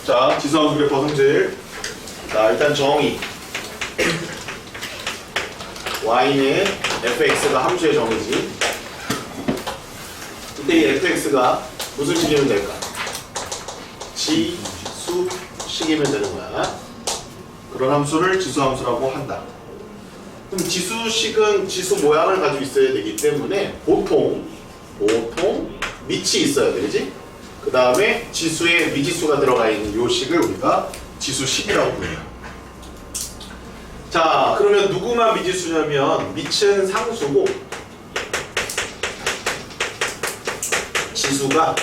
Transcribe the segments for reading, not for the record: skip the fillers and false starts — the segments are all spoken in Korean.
자, 지수함수 그래프 성질. 자, 일단 정의. y는 fx가 함수의 정의지. 이때 이 fx가 무슨 식이면 될까? 지수식이면 되는 거야. 그런 함수를 지수함수라고 한다. 그럼 지수식은 지수 모양을 가지고 있어야 되기 때문에 보통 밑이 있어야 되지? 그 다음에 지수에 미지수가 들어가 있는 요 식을 우리가 지수식이라고 불러요. 자, 그러면 누구만 미지수냐면 밑은 상수고 지수가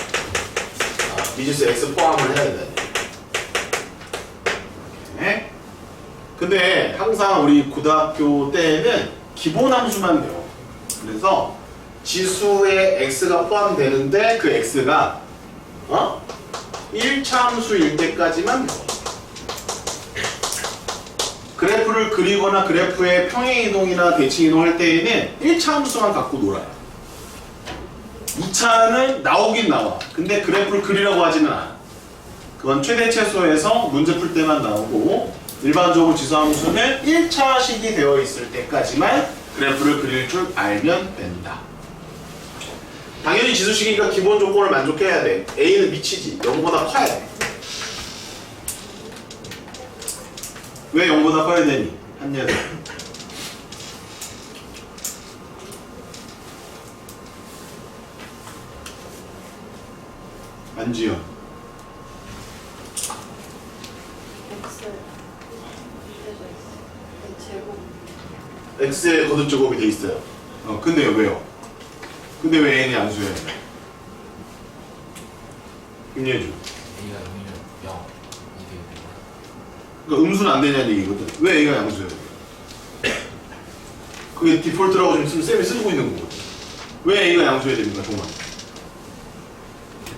미지수 x 포함을 해야 된다. 네? 근데 항상 우리 고등학교 때는 기본 함수만 배워. 그래서 지수에 x가 포함되는데 그 x가 1차 함수일 때까지만 배워. 그래프를 그리거나 그래프의 평행이동이나 대칭이동 할 때에는 1차 함수만 갖고 놀아요. 2차는 나오긴 나와. 근데 그래프를 그리라고 하지는 않아. 그건 최대최소에서 문제 풀 때만 나오고 일반적으로 지수함수는 1차식이 되어 있을 때까지만 그래프를 그릴 줄 알면 된다. 당연히 지수식이니까 기본 조건을 만족해야 돼. A는 미치지. 0보다 커야 돼. 왜 0보다 커야 되니? 한 녀석. 안지현. X에 거듭제곱이 돼 있어요. 근데 왜요? 근데 왜 N이 양수예요? 김예주. A가 0이면 0 이게 그러니까 음수는 안 되냐는 얘기거든. 왜 A가 양수예요? 그게 디폴트라고 지금 쌤이 쓰고 있는 거거든. 왜 A가 양수해야 됩니까, 정말?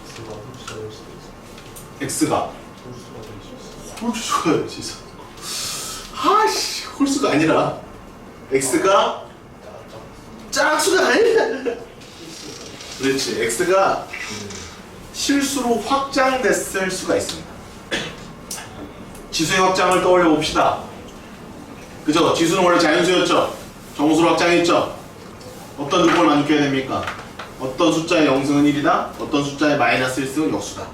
X가 홀수가 될 수도 있어. X가 홀수가 될 수 있어. 홀수가 아씨, 홀수가 아니라 X가 짝수가 아니야. 그렇지. X가 실수로 확장됐을 수가 있습니다. 지수의 확장을 떠올려 봅시다. 그죠? 지수는 원래 자연수였죠? 정수로 확장했죠? 어떤 조건을 만족해야 됩니까? 어떤 숫자의 0승은 1이다? 어떤 숫자의 마이너스 1승은 역수다.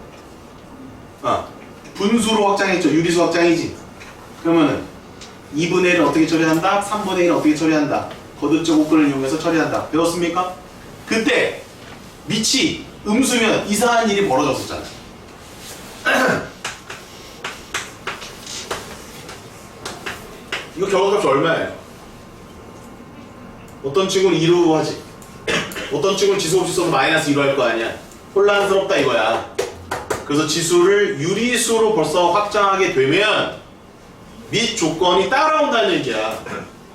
분수로 확장했죠? 유리수 확장이지? 그러면은 2분의 1을 어떻게 처리한다? 3분의 1을 어떻게 처리한다? 거듭제곱근을 이용해서 처리한다. 배웠습니까? 그때 밑이 음수면 이상한 일이 벌어졌었잖아. 이거 결과값이 얼마예요? 어떤 친구는 2로 하지. 어떤 친구는 지수 없이 써서 마이너스 2로 할 거 아니야. 혼란스럽다 이거야. 그래서 지수를 유리수로 벌써 확장하게 되면 밑 조건이 따라온다는 얘기야.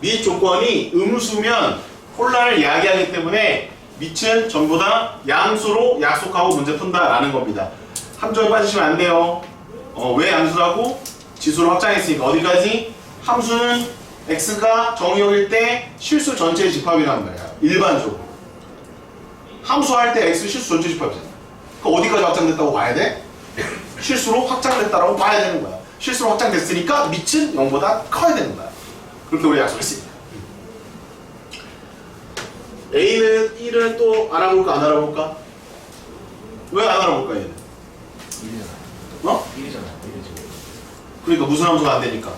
밑 조건이 음수면 혼란을 야기하기 때문에 밑은 전부 다 양수로 약속하고 문제 푼다라는 겁니다. 함정에 빠지시면 안 돼요. 왜 양수라고? 지수로 확장했으니까. 어디까지? 함수는 x가 정의역일 때 실수 전체의 집합이란 말이야. 일반적으로. 함수할 때 x 실수 전체 집합이잖아. 그럼 어디까지 확장됐다고 봐야 돼? 실수로 확장됐다라고 봐야 되는 거야. 실수로 확장됐으니까 밑은 0보다 커야 되는 거야. 그렇게 우리 약속했습니다. A는 1을 또 알아볼까 안 알아볼까? 왜 안 알아볼까 얘는? 1이잖아. 어? 1이잖아. 1이지. 그러니까 무슨 함수가 안 되니까.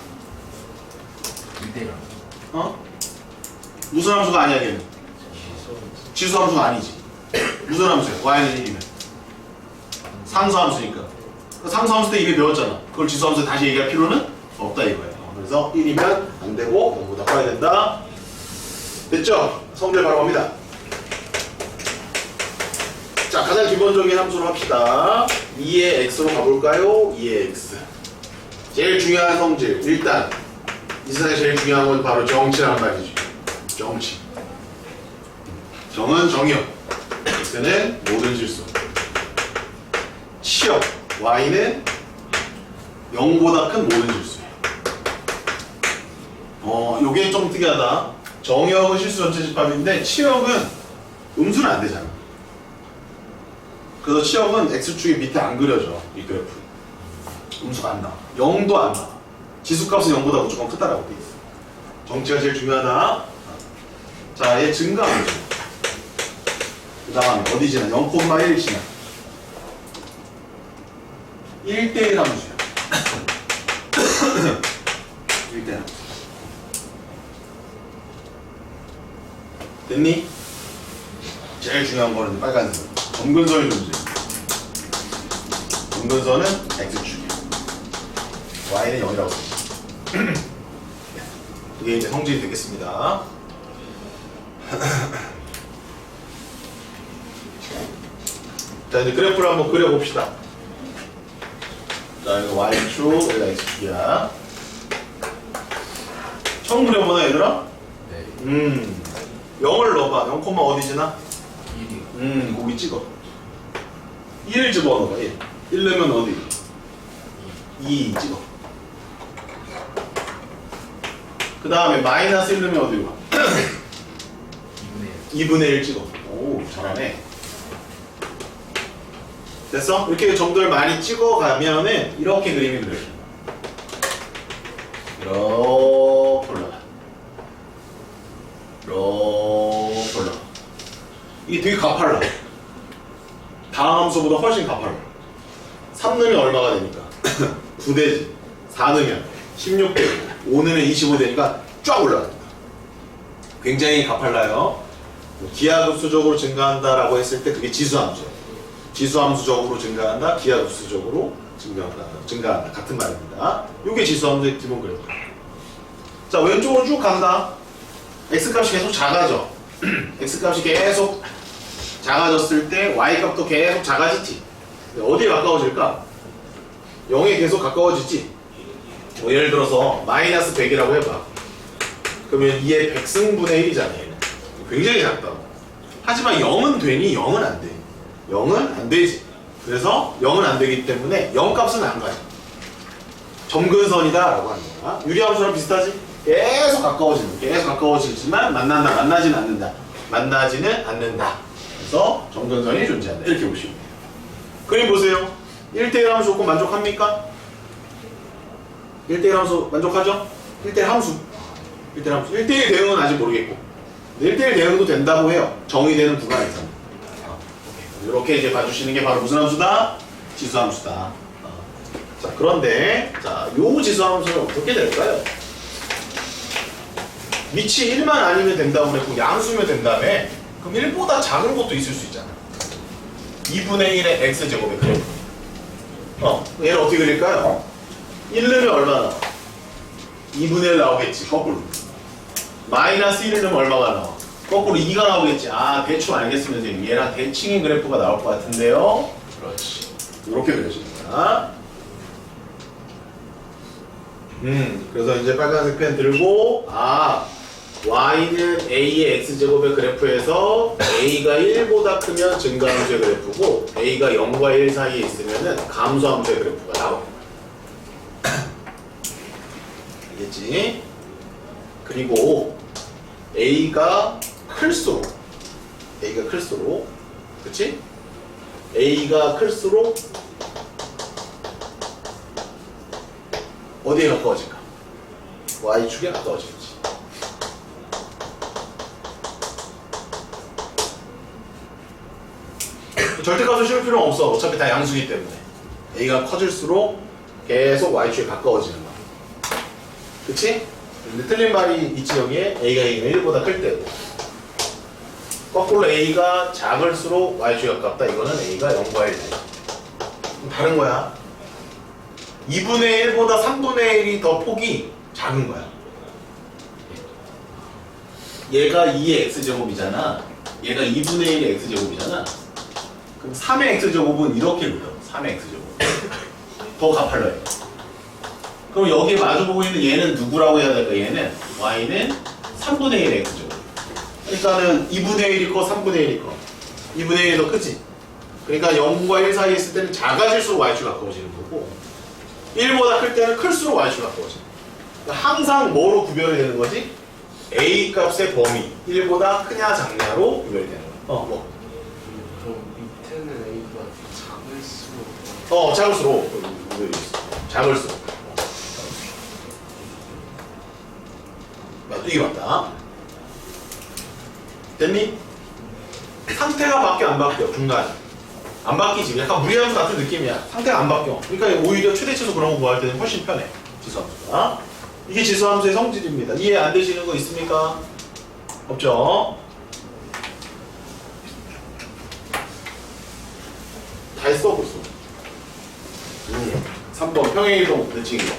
1대랑. 무슨 함수가 아니야 얘는? 지수 함수가 아니지. 무슨 함수야? y는 1이면 상수 함수니까. 상수 함수 때 이미 배웠잖아. 그걸 지수 함수에 다시 얘기할 필요는 없다 이거예요. 그래서 1이면 안 되고 0보다 커야 된다. 됐죠? 성질 바로 갑니다. 자, 가장 기본적인 함수로 합시다. 2의 x로 가볼까요? 2의 x. 제일 중요한 성질. 일단 이 세상에 제일 중요한 건 바로 정치라는 말이죠. 정치. 정은 정의역. x는 모든 실수. 치역. y는 0보다 큰 모든 실수예요. 요게 좀 특이하다. 정의역은 실수 전체 집합인데 치역은 음수는 안 되잖아. 그래서 치역은 x축이 밑에 안 그려져. 이 그래프. 음수가 안 나와. 0도 안 나와. 지수값은 0보다 무조건 크다라고 돼 있어. 정치가 제일 중요하다. 자, 얘 증가함수. 그 다음에 어디 지나? 0,1 지나. 1대1 함수야. 1대1 함수. 됐니? 제일 중요한 거는 빨간색. 점근선이 존재. 점근선은 X축이야. Y는 0이라고 돼. 이게 이제 성질이 되겠습니다. 자, 이제 그래프를 한번 그려봅시다. 자, 이거 Y축, 여기가 X축이야. 처음 그려보나, 얘들아? 네. 0을 넣어봐. 0, 어디지나? 1이요. 거기 찍어. 1 집어넣어봐, 1. 1 넣으면 어디? 2 찍어. 그 다음에 마이너스 1 넣으면 어디로 가? 2분의 1 찍어. 오, 잘하네. 됐어? 이렇게 점들 많이 찍어가면은 이렇게 그림이 그려져. 이렇게 올라가. 이렇게 올라가. 이게 되게 가팔라. 다음 함수보다 훨씬 가팔라. 3 넣으면 얼마가 되니까? 9되지. 4 넣으면 16되고 5 넣으면 25 되니까 쫙 올라갑니다. 굉장히 가팔라요. 기하급수적으로 증가한다라고 했을 때 그게 지수함수예요. 지수함수적으로 증가한다, 기하급수적으로 증가한다. 같은 말입니다. 이게 지수함수의 기본 그래프. 자, 왼쪽으로 쭉 간다. x값이 계속 작아져. x값이 계속 작아졌을 때 y값도 계속 작아지지. 어디에 가까워질까? 0에 계속 가까워지지. 뭐 예를 들어서 마이너스 100이라고 해봐. 그러면 2의 100승분의 1이잖아. 얘는 굉장히 작다. 하지만 0은 되니? 0은 안 돼. 0은 안 되지. 그래서 0은 안 되기 때문에 0값은 안 가요. 점근선이다 라고 하는 거야. 유리함수랑 비슷하지? 계속 가까워지지만 만나지는 않는다. 만나지는 않는다. 그래서 점근선이 존재한다. 이렇게 보시면 돼요. 그림 보세요. 1대1 함수 조건 만족합니까? 1대1 함수 만족하죠? 1대1 함수. 1대1 대응은 아직 모르겠고. 1대1 대응도 된다고 해요. 정의되는 구간에서. 이렇게 이제 봐주시는 게 바로 무슨 함수다? 지수함수다. 자, 그런데 요 지수함수는 어떻게 될까요? 밑이 1만 아니면 된다고 그랬고 양수면 된다며. 그럼 1보다 작은 것도 있을 수 있잖아. 2분의 1의 x제곱에 그래. 얘를 어떻게 그릴까요? 1 넣으면 얼마나? 2분의 1 나오겠지, 거꾸로. 마이너스 1을 넣으면 얼마가 나와? 거꾸로 2가 나오겠지. 아, 대충 알겠으면 얘랑 대칭인 그래프가 나올 것 같은데요. 그렇지. 이렇게 그려지는 거야. 그래서 이제 빨간색 펜 들고, y는 a의 x제곱의 그래프에서 a가 1보다 크면 증가함수의 그래프고 a가 0과 1 사이에 있으면은 감소함수의 그래프가 나와. 알겠지? 그리고 a가 클수록 그치? a가 클수록 어디에 가까워질까? y축에 가까워지겠지. 절대값을 씌울 필요는 없어. 어차피 다 양수기 때문에. a가 커질수록 계속 y축에 가까워지는 거야. 그치? 근데 틀린 말이 있지 여기에. a가 1보다 클 때고. 거꾸로 a가 작을수록 y축에 가깝다. 이거는 a가 0과 1 돼. 다른 거야. 2분의 1보다 3분의 1이 더 폭이 작은 거야. 얘가 2의 x제곱이잖아. 얘가 2분의 1의 x제곱이잖아. 그럼 3의 x제곱은 이렇게 그려. 3의 x제곱. 더 가팔러요. 그럼 여기에 마주보고 있는 얘는 누구라고 해야 될까? 얘는 y는 3분의 1의 x제곱. 그러니까는 2분의 1이 커, 3분의 1이 커. 2분의 1이 더 크지? 그러니까 0과 1 사이에 있을 때는 작아질수록 y축이 가까워지는 거고 1보다 클 때는 클수록 y축이 가까워지는 거야. 그러니까 항상 뭐로 구별이 되는 거지? a 값의 범위 1보다 크냐 작냐로 구별이 되는 거야. 뭐? 그럼 밑에는 A가 작을수록 작을수록 구별이 있어. 잡을 수. 이게 맞다. 됐니? 상태가 바뀌어 안 바뀌어? 중간 안 바뀌지. 약간 무리함수 같은 느낌이야. 상태가 안 바뀌어. 그러니까 오히려 최대치수 그런 거 구할 때는 훨씬 편해. 지수함수가. 이게 지수함수의 성질입니다. 이해 안 되시는 거 있습니까? 없죠? 다 했어 벌써. 3번 평행이동 대칭이동.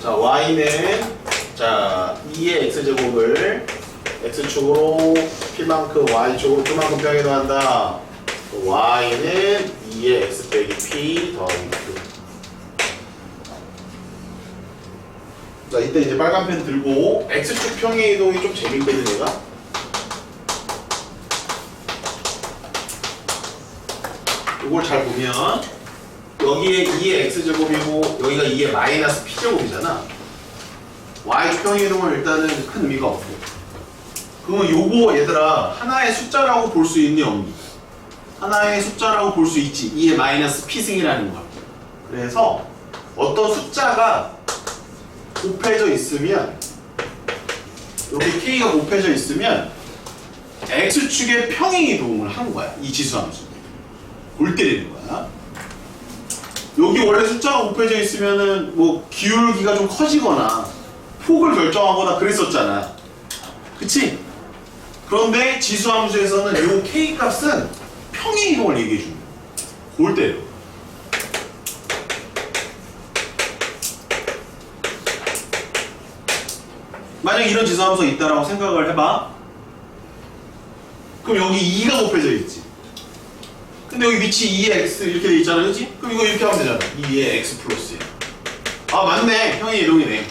자, y는 자 2의 x제곱을 x축으로 p만큼 y축으로 p만큼 평행이동한다. y는 2의 x 빼기 p 더하기 q. 자, 이때 이제 빨간 펜 들고 x축 평행이동이 좀 재밌거든 얘가. 이걸 잘 보면 여기에 2의 x제곱이고 여기가 2의 마이너스 p제곱이잖아. y축 평행이동은 일단은 큰 의미가 없고, 그러면 요거 얘들아 하나의 숫자라고 볼 수 있니 없니? 하나의 숫자라고 볼 수 있지. 2의 마이너스 p승이라는 걸. 그래서 어떤 숫자가 곱해져 있으면, 여기 k가 곱해져 있으면 x축의 평행이동을 한 거야. 이 지수함수 골 때리는 거야. 여기 원래 숫자가 곱해져 있으면은 뭐 기울기가 좀 커지거나 폭을 결정하거나 그랬었잖아. 그치? 그런데 지수함수에서는 요 k 값은 평행이동을 얘기해 줍니다. 골 때려. 만약 이런 지수함수가 있다라고 생각을 해봐. 그럼 여기 2가 곱해져 있지. 근데 여기 위치 2의 x 이렇게 돼 있잖아, 그치? 그럼 이거 이렇게 하면 되잖아. 2의 x 플러스 1. 아, 맞네. 평행이동이네.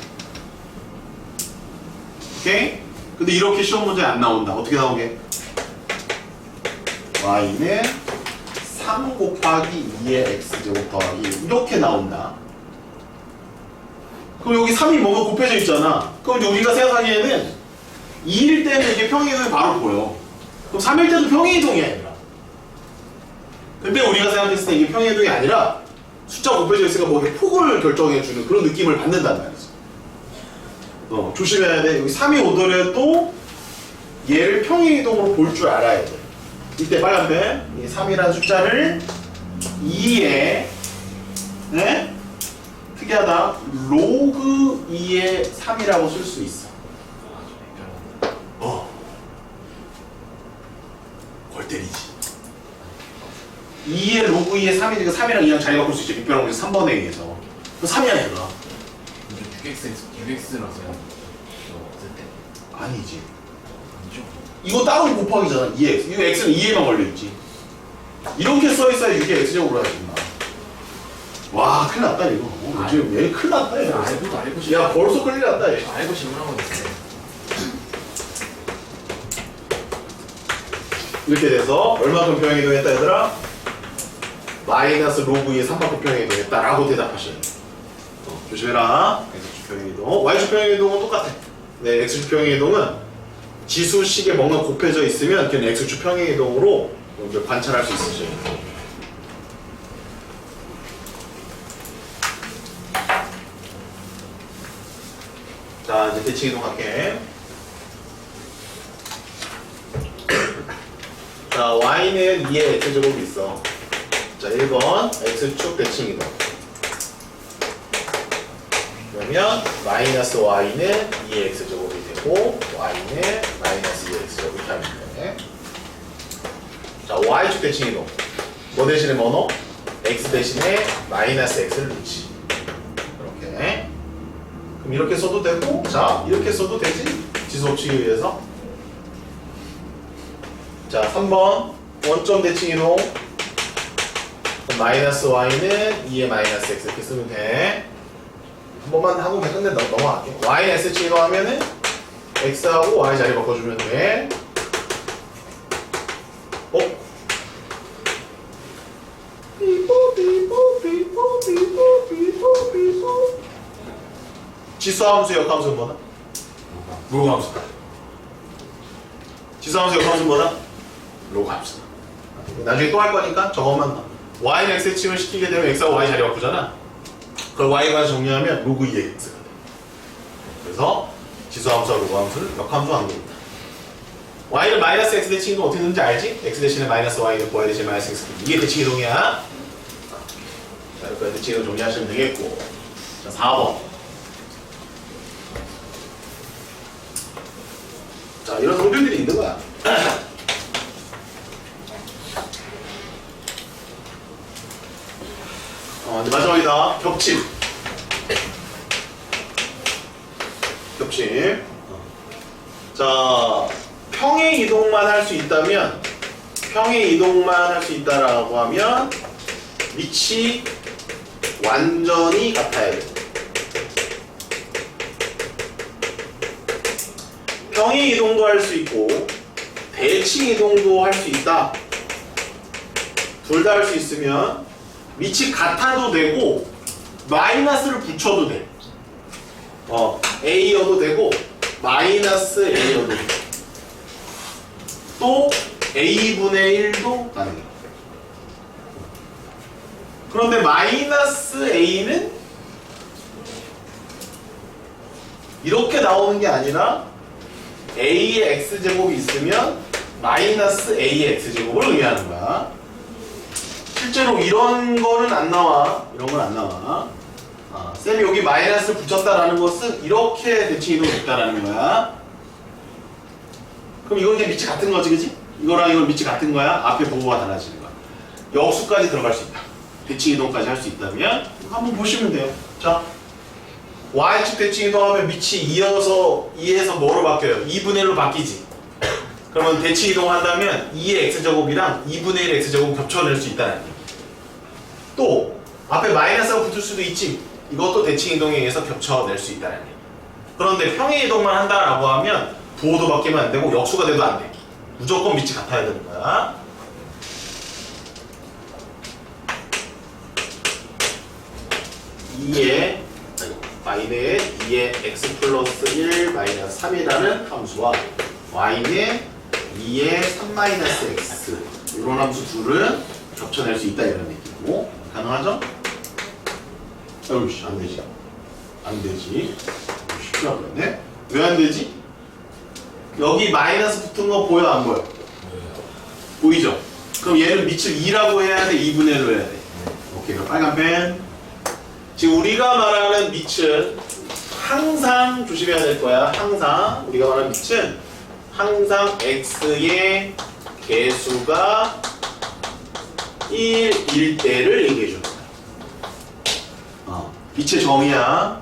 오케이? 근데 이렇게 시험 문제에 안 나온다. 어떻게 나오게? y는 3 곱하기 2의 x제곱 더하기 1. 이렇게 나온다. 그럼 여기 3이 뭐가 곱해져 있잖아. 그럼 이제 우리가 생각하기에는 2일 때는 이게 평행이동이 바로 보여. 그럼 3일 때도 평행이동이 아니라. 근데 우리가 생각했을 때 이게 평행이동이 아니라 숫자 곱해져 있으니까 뭐 이렇게 폭을 결정해주는 그런 느낌을 받는단 말이지. 조심해야 돼. 여기 3이 오더라도 얘를 평행이동으로 볼 줄 알아야 돼. 이때 빨간펜, 이 3이라는 숫자를 2에 네? 특이하다. 로그 2의 3이라고 쓸 수 있어. 골 때리지. 2의 로그 2의 3이니까 3이랑 2랑 자리 바꿀 수 있지. 빅변하고 3번에 의해서. 그 3이야 얘가. 6x라서 없을 때 아니지. 아니죠? 이거 따로 곱하기잖아. 2x. 이거 x는 2에만 걸려있지. 이렇게 써있어야 6의 x제곱으로 하지 마. 와, 큰일 났다 이거. 지금 얘 큰일 났다 얘. 알고 싶 야, 벌써 큰일 났다 얘. 알고 싶으라고 했어요. 이렇게 돼서 얼마큼 평행이동했다 얘들아? 마이너스 로그 2의 3만큼 평행이동했다 라고 대답하셔야 돼. 조심해라. x축 평행이동. y축 평행이동은 똑같아. 네, x축 평행이동은 지수식에 뭔가 곱해져 있으면 그냥 x축 평행이동으로 이제 관찰할 수 있으셔야 돼. 자, 이제 대칭이동 할게. 자, y는 2의 x제곱이 있어. 자, 1번 x축 대칭이동. 그러면 마이너스 y는 2의 x제곱이 되고 y는 마이너스 2의 x제곱 이렇게 하면 돼. 자, y축 대칭이동. 뭐 대신에 뭐 넣어? x 대신에 마이너스 x를 넣지. 이렇게. 그럼 이렇게 써도 되고, 자, 이렇게 써도 되지? 지수법칙에 의해서. 자, 3번 원점 대칭이동. 마이너스 y는 2의 마이너스 x 이렇게 쓰면 돼. 한 번만 하고 그냥 끝내 넘어갈게. y는 s치기로 하면은 x하고 y 자리 바꿔주면 돼. 지수함수 역함수는 뭐다? 무함수. 지수함수 역함수보다 로그 합시다. 나중에 또 할 거니까 저것만 y는 x에 치면 시키게 되면 x하고 y 자리 바꾸잖아. 그걸 y가 정리하면 로그 2의 x가 돼. 그래서 지수함수와 로그함수를 역함수 관계입니다. y는 마이너스 x 대칭 이동 어떻게 되는지 알지? x 대신에 마이너스 y 넣고 y 대신에 마이너스 x. 이게 대칭 이동이야. 자, 이렇게 대칭 이동 정리하시면 되겠고. 자, 4번. 자, 이런 성질들이 있는 거야. 이제 마지막이다. 겹침. 겹침. 자, 평행 이동만 할 수 있다면, 평행 이동만 할 수 있다라고 하면, 밑이 완전히 같아야 돼. 평행 이동도 할 수 있고, 대칭 이동도 할 수 있다. 둘 다 할 수 있으면, 밑이 같아도 되고 마이너스를 붙여도 돼. A여도 되고 마이너스 A여도 돼. 또 A분의 1도 가능해. 그런데 마이너스 A는 이렇게 나오는 게 아니라 A의 X제곱이 있으면 마이너스 A의 X제곱을 의미하는 거야. 실제로 이런 거는 안 나와. 이런 건 안 나와. 쌤이 여기 마이너스를 붙였다라는 것은 이렇게 대칭 이동이 됐다라는 거야. 그럼 이건 이제 밑이 같은 거지, 그지? 이거랑 이건 밑이 같은 거야. 앞에 보호가 달라지는 거야. 역수까지 들어갈 수 있다. 대칭 이동까지 할 수 있다면 한번 보시면 돼요. 자, y축 대칭 이동하면 밑이 2에서 뭐로 바뀌어요? 2분의 1로 바뀌지. 그러면 대칭 이동한다면 2의 x제곱이랑 2분의 1 x제곱 겹쳐낼 수 있다는 얘기. 또 앞에 마이너스가 붙을 수도 있지. 이것도 대칭 이동에 의해서 겹쳐낼 수 있다는 얘기. 그런데 평행 이동만 한다라고 하면 부호도 바뀌면 안 되고 역수가 돼도 안 돼. 무조건 밑이 같아야 되는 거야. y는 2의 x 플러스 1 마이너스 3이라는 함수와 y는 2의 3 마이너스 x 이런 함수 둘은 겹쳐낼 수 있다 이런 얘기고. 가능하죠? 아유씨 안 되지. 안 되지. 쉽지 않네. 왜 안 되지? 여기 마이너스 붙은 거 보여 안 보여? 보이죠? 그럼 얘를 밑을 2라고 해야 돼? 2분의 1로 해야 돼? 오케이. 그럼 빨간 펜. 지금 우리가 말하는 밑은 항상 조심해야 될 거야. 항상 우리가 말하는 밑은 항상 x의 개수가 1일 때를 얘기해 주는 거야. 밑의 정의야.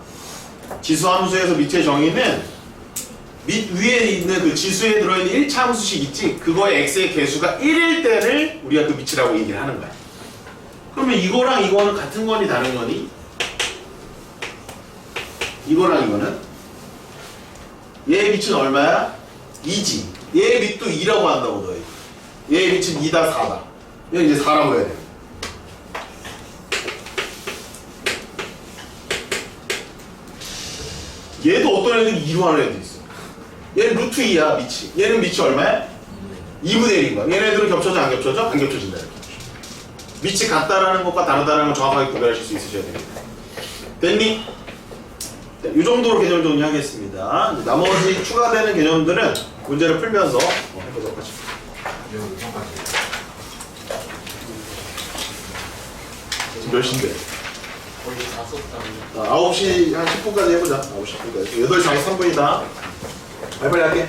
지수 함수에서 밑의 정의는 밑 위에 있는 그 지수에 들어있는 1차 함수식 있지? 그거의 x의 개수가 1일 때를 우리가 그 밑이라고 얘기를 하는 거야. 그러면 이거랑 이거는 같은 거니 다른 거니? 이거랑 이거는? 얘의 밑은 얼마야? 2지. 얘의 밑도 2라고 한다고 너희. 얘의 밑은 2다 4다. 얘는 이제 4라고 해야 돼. 얘도 어떤 애들은 2로 하는 애도 있어. 얘는 루트 2야 밑이. 얘는 밑이 얼마야? 2분의 1인 거야. 얘네들은 겹쳐져 안 겹쳐져? 안 겹쳐진다. 밑이 같다라는 것과 다르다라는 걸 정확하게 구별하실 수 있으셔야 됩니다. 됐니? 이 정도로 개념 정리하겠습니다. 나머지 추가되는 개념들은 문제를 풀면서 해보도록 하죠. 지금 몇 시인데? 거의 다 썼다. 9시 한 10분까지 해보자. 9시 10분까지. 8시 43분이다. 빨리빨리 할게.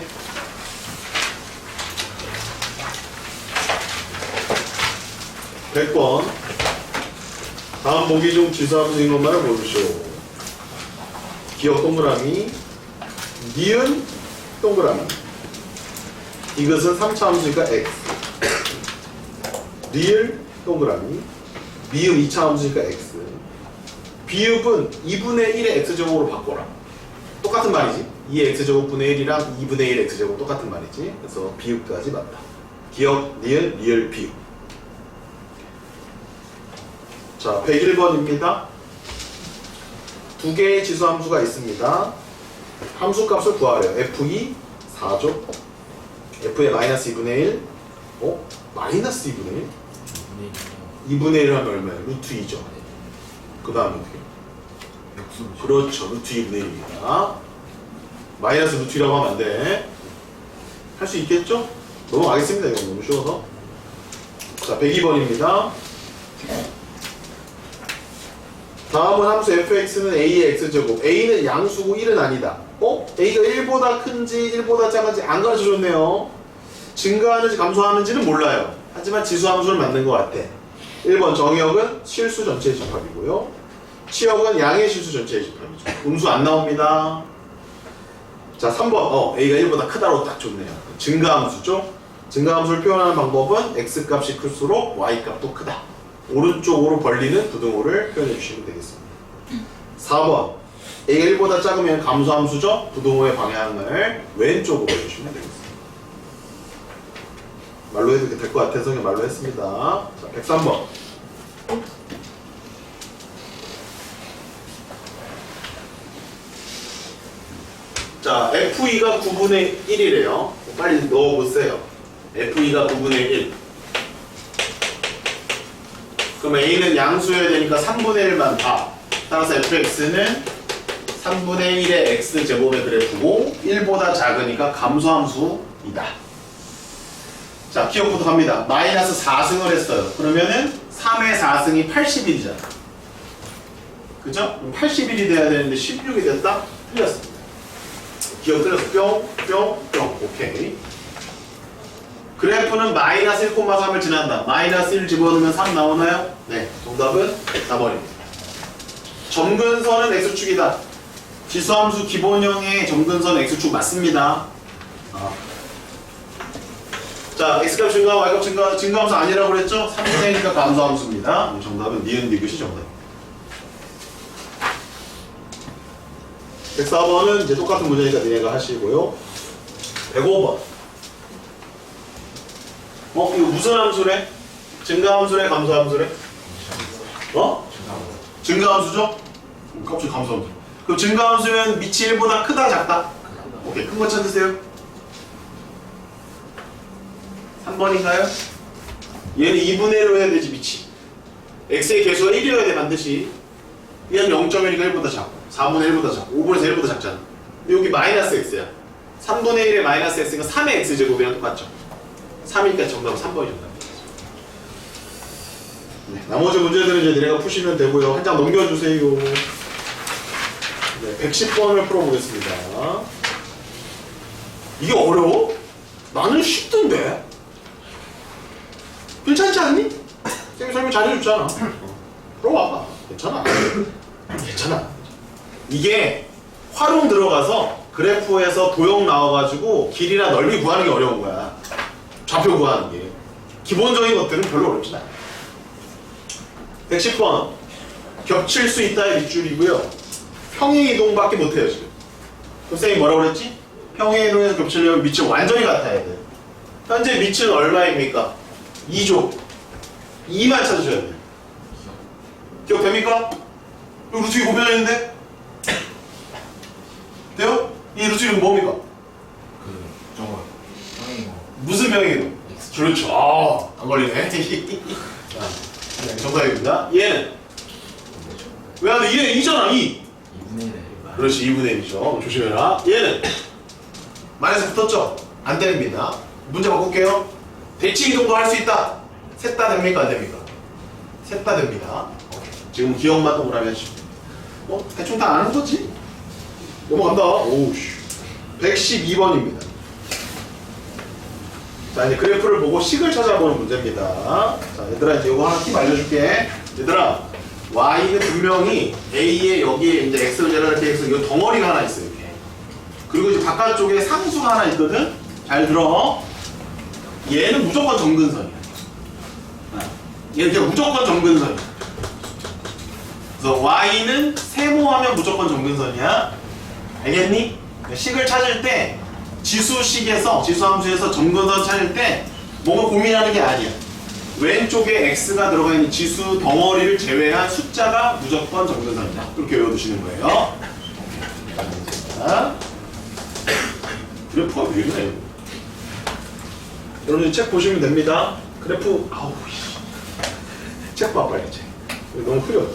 백 100번. 다음 보기 중 지수함수인 것만을 보여주시오. 기억 동그라미, 니은 동그라미. 이것은 3차 함수니까 x. 리을 동그라미, 미음 2차 함수니까 x. 비읍은 2분의 1의 x제곱으로 바꿔라. 똑같은 말이지. 2의 x제곱 분의 1이랑 2분의 1 x제곱 똑같은 말이지. 그래서 비읍까지 맞다. 기억, 니은, 리을, 비읍. 자, 101번입니다. 두 개의 지수 함수가 있습니다. 함수 값을 구하래요. f2 4조 f의 마이너스 2분의 1. 마이너스 2분의 1? 네. 2분의 1 하면 얼마예요? 루트 2죠. 그 다음에 어떻게? 역수로. 그렇죠. 루트 2분의 1입니다. 마이너스 루트 2라고 하면 안 돼. 할 수 있겠죠? 넘어가겠습니다. 이건 너무 쉬워서. 자, 102번입니다. 다음은 함수 fx는 a의 x제곱. a는 양수고 1은 아니다. a가 1보다 큰지 1보다 작은지 안 가르쳐줬네요. 증가하는지 감소하는지는 몰라요. 하지만 지수함수를 만든 것 같아. 1번 정의역은 실수 전체의 집합이고요. 치역은 양의 실수 전체의 집합이죠. 음수 안 나옵니다. 자, 3번 a가 1보다 크다로 딱 좋네요. 증가함수죠. 증가함수를 표현하는 방법은 x값이 클수록 y값도 크다. 오른쪽으로 벌리는 부등호를 표현해 주시면 되겠습니다. 4번 a가 1보다 작으면 감소함수죠. 부등호의 방향을 왼쪽으로 해주시면 되겠습니다. 말로 해도 될 것 같아서 그냥 말로 했습니다. 자, 103번. 자, F2가 9분의 1이래요. 빨리 넣어보세요. F2가 9분의 1. 그럼 A는 양수여야 되니까 3분의 1만 봐. 따라서 fx는 3분의 1의 x제곱의 그래프고 1보다 작으니까 감소함수이다. 자, 기억부터 갑니다. 마이너스 4승을 했어요. 그러면은 3의 4승이 81이잖아. 그죠? 81이 돼야 되는데 16이 됐다? 틀렸습니다. 기억 틀렸어. 뿅. 오케이. 그래프는 마이너스 1,3을 지난다. 마이너스 1 집어넣으면 3 나오나요? 네. 정답은 4번입니다. 점근선은 x축이다. 지수함수 기본형의 점근선 x축 맞습니다. 자, x값 증가, y값 증가, 증가함수 아니라고 그랬죠? 3분의 1이니까 감소함수입니다. 정답은 니은 디귿이 정답입니다. 104번은 이제 똑같은 문제니까 니네가 하시고요. 105번. 이거 무슨 함수래? 증가함수래? 감소함수래? 증가함수죠? 갑자기 감소함수. 그럼 증가함수면 밑이 1보다 크다, 작다? 오케이, 큰 거 찾으세요. 3번인가요? 얘는 2분의 1로 해야 되지, 밑이. x의 개수가 1이어야 돼, 반드시. 얘는 0.1이니까 1보다 작고, 4분의 1보다 작고, 5분의 1보다 작잖아. 근데 여기 마이너스 x야. 3분의 1의 마이너스 x가 3의 x제곱이랑 똑같죠. 3이니까 정답은 3번이 정답입니다. 네, 나머지 문제들은 이제 니네가 푸시면 되고요. 한 장 넘겨주세요. 네, 110번을 풀어보겠습니다. 이게 어려워? 나는 쉽던데? 괜찮지 않니? 쌤이 설명 잘해줬잖아. 풀어봐봐. 괜찮아. 괜찮아. 이게 활용 들어가서 그래프에서 도형 나와가지고 길이나 넓이 구하는 게 어려운 거야. 좌표 구하는 게. 기본적인 것들은 별로 어렵지 않아. 110번. 겹칠 수 있다의 밑줄이고요. 평행 이동밖에 못해요, 지금. 그럼 쌤이 뭐라고 그랬지? 평행 이동에서 겹치려면 밑이 완전히 같아야 돼. 현재 밑은 얼마입니까? 2조. 2만 찾으셔야 돼요. 기억됩니까? 루트 2 곱해져 있는데? 돼요? 이 루트 2는 뭡니까? 저거 형이 무슨 평행이동? 그렇죠. 안 걸리네. 네, 정답입니다. 얘는? 왜 안 돼? 얘는 2잖아, 2. 2분의 1. 그렇지, 2분의 1이죠. 조심해라. 얘는? 마이너스 붙었죠? 안 때립니다. 문제 바꿀게요. 대칭 이동도 할 수 있다. 셋 다 됩니까? 안 됩니까? 셋 다 됩니다. 오케이. 지금 기억만 동그라미 하시고. 대충 다 아는 거지? 넘어간다. 오우씨. 112번입니다. 자, 이제 그래프를 보고 식을 찾아보는 문제입니다. 자, 얘들아, 이제 이거 하나 팁 알려줄게. 얘들아, y는 분명히 a의 여기에 이제 x, z, x, 이 덩어리가 하나 있어요. 이렇게. 그리고 이제 바깥쪽에 상수가 하나 있거든? 잘 들어. 얘는 무조건 점근선이야. 얘는 그냥 무조건 점근선이야. 그래서 y는 세모하면 무조건 점근선이야. 알겠니? 식을 찾을 때 지수식에서 지수함수에서 점근선 찾을 때 뭔가 고민하는 게 아니야. 왼쪽에 x가 들어가 있는 지수 덩어리를 제외한 숫자가 무조건 점근선이다. 그렇게 외워두시는 거예요. 자, 그래프가 왜 이러나 이거. 여러분 책 보시면 됩니다. 그래프 아우 책 봐 빨리 책. 너무 흐려.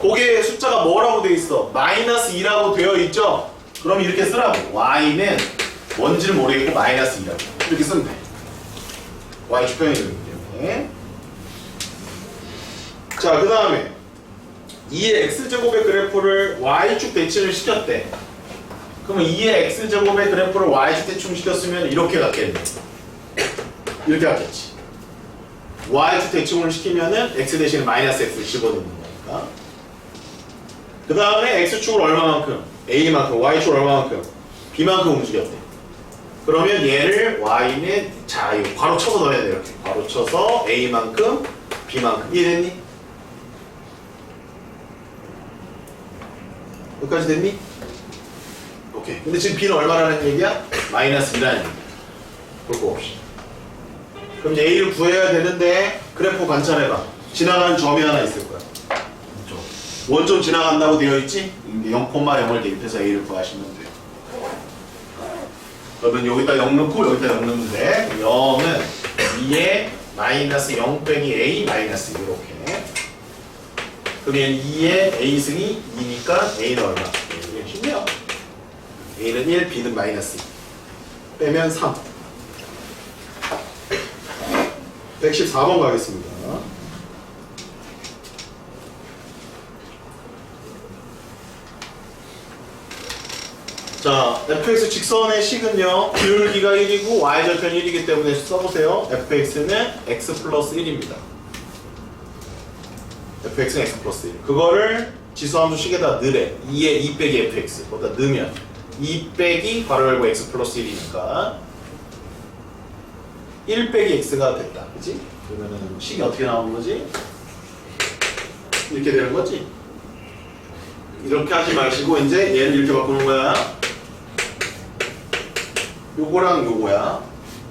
거기에 숫자가 뭐라고 되어 있어? 마이너스 2라고 되어 있죠? 그럼 이렇게 쓰라고. y는 뭔지를 모르겠고 마이너스 2라고 이렇게 쓰면 돼. y 축평이 되기 때문에. 자, 그 다음에 2의 x제곱의 그래프를 y축 대칭을 시켰대. 그러면 2의 x제곱의 그래프를 y축 대칭 시켰으면 이렇게 갔겠네. 이렇게 갔겠지. y축 대칭을 시키면은 x 대신에 마이너스 x를 집어넣는 거니까. 그 다음에 x축을 얼마만큼? a만큼, y축을 얼마만큼? b만큼 움직였대. 그러면 얘를 y는 자 이거 괄호 쳐서 넣어야 돼. 이렇게 괄호 쳐서 a만큼 b만큼. 이해됐니? 여기까지 됐니? 오케이. 근데 지금 b는 얼마라는 얘기야? 마이너스 2라는 얘기야. 볼 거 없이. 그럼 이제 a를 구해야 되는데 그래프 관찰해봐. 지나가는 점이 하나 있을 거야. 원점 지나간다고 되어 있지? 0,0을 대입해서 a를 구하시면 돼요. 그러면 여기다 0 넣고 여기다 0 넣으면 돼. 0은 2에 마이너스 0 빼기 a 마이너스 2 이렇게. 그러면 2에 a승이 2니까 a는 얼마? a는 10이야. a는 1, b는 마이너스 2. 빼면 3. 114번 가겠습니다. 자, fx 직선의 식은요, 기울기가 1이고 y절편 1이기 때문에 써보세요. fx는 x 플러스 1입니다. fx는 x 플러스 1. 그거를 지수함수 식에다 넣으래. 2에 2 빼기 fx. 거기다 넣으면 2 빼기 괄호 열고 x 플러스 1이니까 1 빼기 x가 됐다. 그치? 그러면은 식이 어떻게 나오는 거지? 이렇게 되는 거지? 이렇게 하지 마시고 이제 얘를 이렇게 바꾸는 거야. 요거랑 요거야.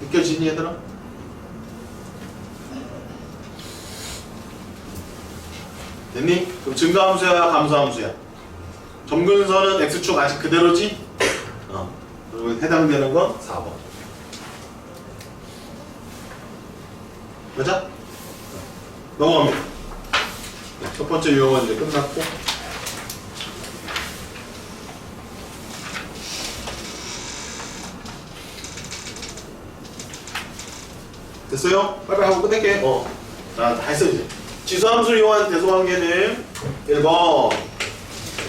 느껴지니 얘들아? 됐니? 그럼 증가함수야 감소함수야? 점근선은 x축 아직 그대로지? 그리고 해당되는 건 4번. 맞아? 넘어갑니다. 첫 번째 유형은 이제 끝났고. 됐어요? 빨리빨리 하고 끝낼게. 자, 다 했어 이제. 지수함수를 이용한 대소관계는 1번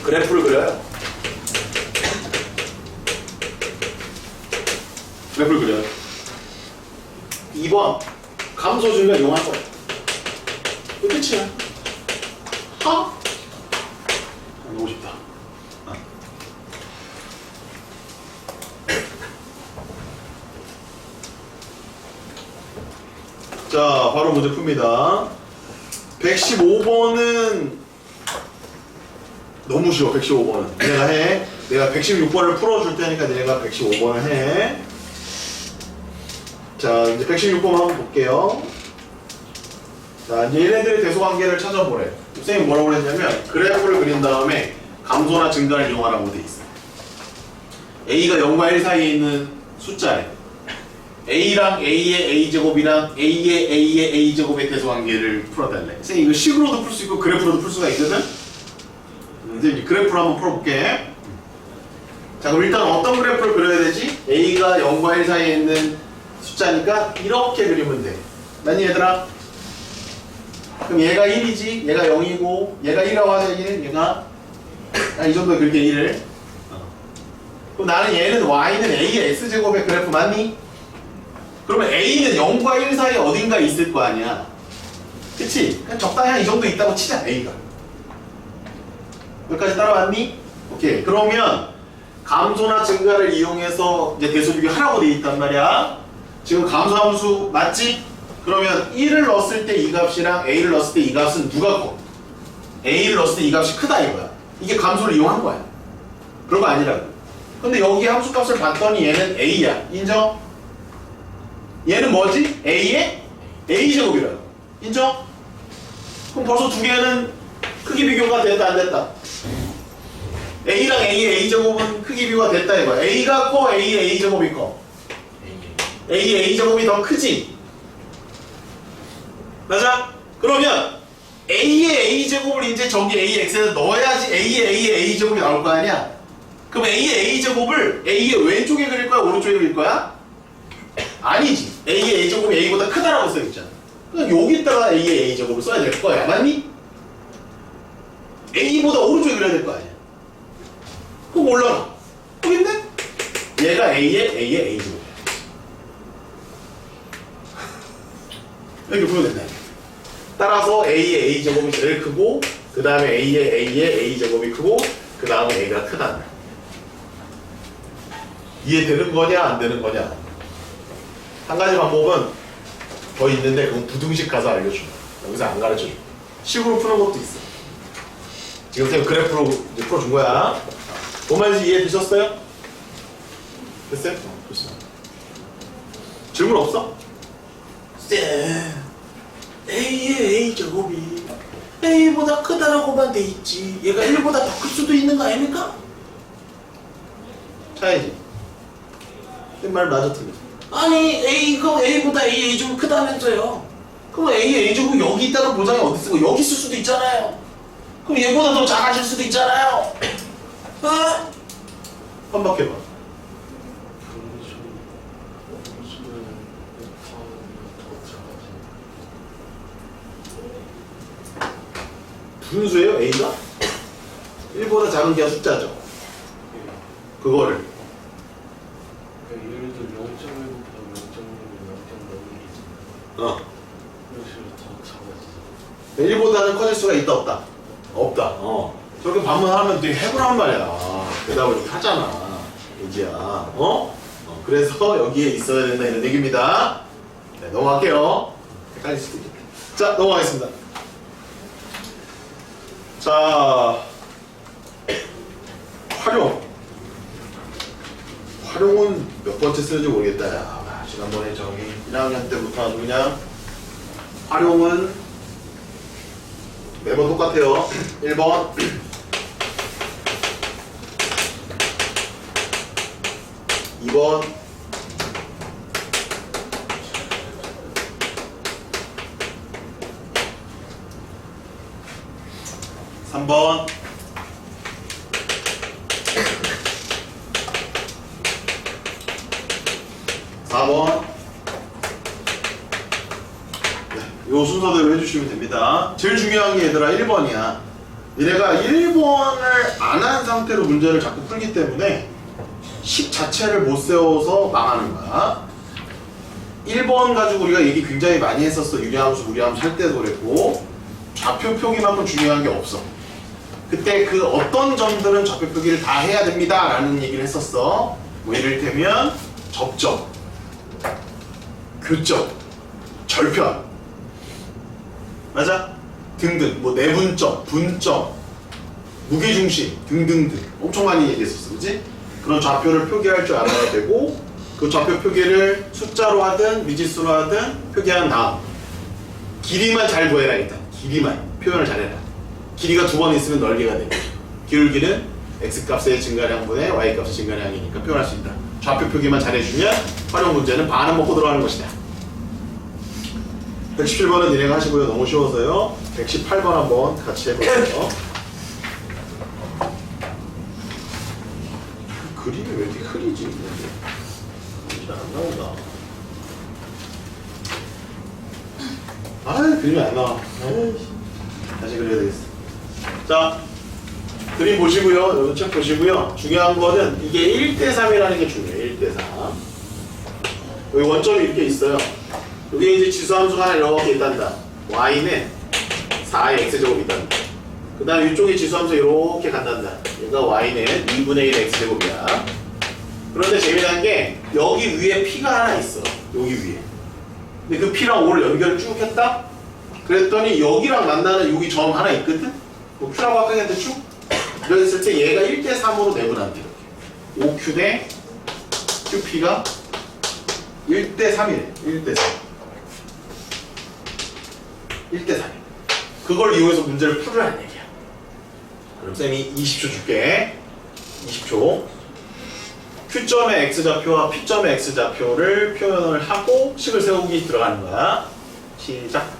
그래프를 그려요. 그래프를 그려요. 2번 감소증가 이용할 거야. 이거 끝이야. 너무 쉽다. 자, 바로 문제 풉니다. 115번은 너무 쉬워. 115번은 내가 해. 내가 116번을 풀어줄 테니까 내가 115번을 해. 자, 이제 116번 한번 볼게요. 자, 이제 얘네들의 대소관계를 찾아보래. 선생님이 뭐라고 그랬냐면 그래프를 그린 다음에 감소나 증가를 이용하라고 돼 있어. a가 0과 1 사이에 있는 숫자래. a랑 a의 a제곱이랑 a의 a제곱의 대소관계를 풀어달래. 선생님 이거 식으로도 풀 수 있고 그래프로도 풀 수가 있거든? 이제 그래프를 한번 풀어볼게. 자, 그럼 일단 어떤 그래프를 그려야 되지? a가 0과 1 사이에 있는 숫자니까 이렇게 그리면 돼. 맞니 얘들아? 그럼 얘가 1이지, 얘가 0이고 얘가 1이라고 하자. 얘가 이 정도 그렇게 1을. 그럼 나는 얘는 y는 a의 x제곱의 그래프 맞니? 그러면 a는 0과 1 사이에 어딘가 있을 거 아니야. 그치? 그냥 적당히 한 이 정도 있다고 치자. a가 여기까지 따라왔니? 오케이. 그러면 감소나 증가를 이용해서 이제 대수 비교하라고 돼 있단 말이야. 지금 감소함수 맞지? 그러면 1을 넣었을 때 이 값이랑 a를 넣었을 때 이 값은 누가 커? a를 넣었을 때 이 값이 크다 이거야. 이게 감소를 이용한 거야. 그런 거 아니라고. 근데 여기 함수 값을 봤더니 얘는 a야. 인정? 얘는 뭐지? a의 a제곱이라고. 인정? 그럼 벌써 두 개는 크기 비교가 됐다 안 됐다? a랑 a의 a제곱은 크기 비교가 됐다 이거야. a가 커? a의 a제곱이 커? A제곱이 더 크지? 맞아? 그러면 A의 A제곱을 이제 저기 AX에다 넣어야지 A의 A제곱이 나올 거 아니야? 그럼 A의 A제곱을 A의 왼쪽에 그릴 거야? 오른쪽에 그릴 거야? 아니지. A의 A제곱이 A보다 크다라고 써있잖아. 그럼 여기다가 A의 A제곱을 써야 될 거야. 맞니? A보다 오른쪽에 그려야 될 거 아니야. 그럼 올라가. 여기 있네? 얘가 A의 A제곱이야. 이렇게 보면 된다. 따라서 A의 A제곱이 제일 크고 그 다음에 A의 A제곱이 크고 그 다음에 A가 크다. 이해되는 거냐 안 되는 거냐. 한 가지 방법은 더 있는데 그건 부등식 가서 알려줘. 여기서 안 가르쳐줘. 식으로 푸는 것도 있어. 지금 제가 그래프로 이제 풀어준 거야. 뭔 말인지 이해되셨어요? 됐어요? 됐어. 질문 없어? 쌤, A의 A제곱이 A보다 크다라고만 돼 있지 얘가 1보다 더 클 수도 있는 거 아닙니까? 차이지. 말 맞아 틀려. 아니 A가 A보다 A제곱 크다면서요. 그럼 A의 A제곱 여기 있다는 보장이 어디 쓰고 여기 있을 수도 있잖아요. 그럼 얘보다 더 작아질 수도 있잖아요. 어? 반박해봐. 분수예요? A가? 1보다 작은 게 숫자죠. 그거를 예를 들어 0.1보다 0.1이 0.01이잖아요. 어. 그런 식으로 더 작아지죠. 1보다는 커질 수가 있다 없다? 없다. 저렇게 반문하면 되게 해보란 말이야. 대답을 이렇게 하잖아. 이지야. 그래서 여기에 있어야 된다 이런 얘기입니다. 네, 넘어갈게요. 헷갈릴 수도 있겠다. 자, 넘어가겠습니다. 자, 활용은 몇 번째 쓰는지 모르겠다. 야, 지난번에 저기 1학년 때부터 아주 그냥 활용은 매번 똑같아요. 1번 2번 3번 4번. 네, 요 순서대로 해주시면 됩니다. 제일 중요한 게 얘들아 1번이야. 얘네가 1번을 안 한 상태로 문제를 자꾸 풀기 때문에 식 자체를 못 세워서 망하는 거야. 1번 가지고 우리가 얘기 굉장히 많이 했었어. 유리함수, 무리함수 할 때도 그랬고 좌표 표기만큼 중요한 게 없어. 그때 그 어떤 점들은 좌표 표기를 다 해야 됩니다 라는 얘기를 했었어. 뭐 이를테면 접점, 교점, 절편, 맞아? 등등, 뭐 내분점, 분점, 무게중심 등등등 엄청 많이 얘기했었어, 그치? 그런 좌표를 표기할 줄 알아야 되고 그 좌표 표기를 숫자로 하든 미지수로 하든 표기한 다음 길이만 잘 구해라. 일단 길이만 표현을 잘해라. 길이가 두 번 있으면 넓이가 돼. 기울기는 x값의 증가량분의 y값의 증가량이니까 표현할 수 있다. 좌표 표기만 잘해주면 활용 문제는 반은 먹고 들어가는 것이다. 117번은 니네가 하시고요. 너무 쉬워서요. 118번 한번 같이 해볼게요. 그림이 왜 이렇게 흐리지? 잘 안 나온다. 그림이 안 나와. 다시 그려야 되겠어. 자, 그림 보시고요. 여러분 책 보시고요. 중요한 거는 이게 1대3이라는 게 중요해요. 1대3. 여기 원점이 이렇게 있어요. 여기에 이제 지수함수가 하나 이렇게 있단다. y는 4의 x제곱이 있단다. 그 다음에 이쪽에 지수함수 이렇게 간단다. 얘가 y는 2분의 1 x제곱이야. 그런데 재미난 게 여기 위에 p가 하나 있어. 여기 위에. 근데 그 p랑 o를 연결을 쭉 했다? 그랬더니 여기랑 만나는 여기 점 하나 있거든? 뭐 q라고 아까 쭉? 이랬을 때 얘가 1대3으로 내분한대. 이렇게. 5q 대 qp가 1대3이래. 1대3. 1대3. 그걸 이용해서 문제를 풀으라는 얘기야. 그럼 쌤이 20초 줄게. 20초. Q점의 X좌표와 P점의 X좌표를 표현을 하고 식을 세우기 들어가는 거야. 시작.